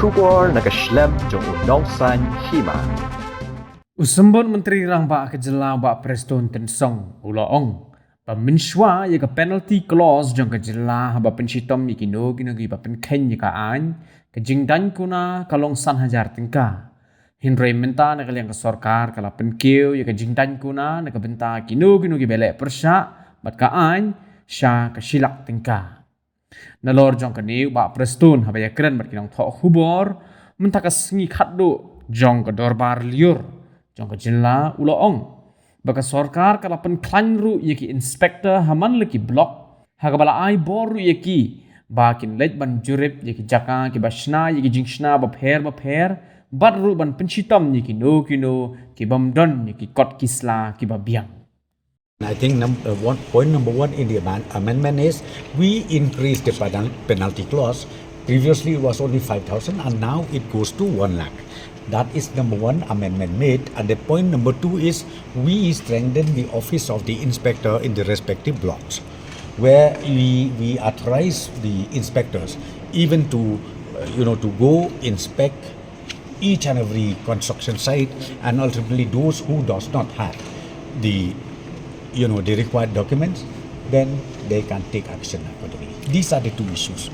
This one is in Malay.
Shubor nakaslem jong unongsan Hima. Usambon Menteri Rang Ba Kejela Ba Prestone Tensong Ulaong. Peminswa ya ke penalty clause jong kejela ba pensitom ikino ginagi ba penken ya ka an kejing Daiñ Kuna kalong san hajar tingka. Hinrei menta na kaliang ke sorkar kala penkiu ya kejing Daiñ Kuna na benta kino ginagi belek Pyrshah bat ka an sya kesilak tingka. Nalor jong kaniu ba Prestone habaya keren bat kinong thok hubor mentakas ngi khaddo jong ke dorbar liur jong kejela Ulaong. Baka sorkar kalapan klanru yaki inspektor haman leki blok hagabala ai boru yaki bakin lej ban jurip yaki jaka ki basna yaki jingshna bapher badru ban pensitam yaki no kino ki bamdon yaki kot kisla ki babiang. I think point number one in the amendment is we increase the penalty clause. Previously it was only 5,000 and now it goes to 1 lakh. That is number one amendment made. And the point number two is we strengthen the office of the inspector in the respective blocks, where we authorize the inspectors even to to go inspect each and every construction site, and ultimately those who does not have the the required documents, then they can take action accordingly. These are the two issues.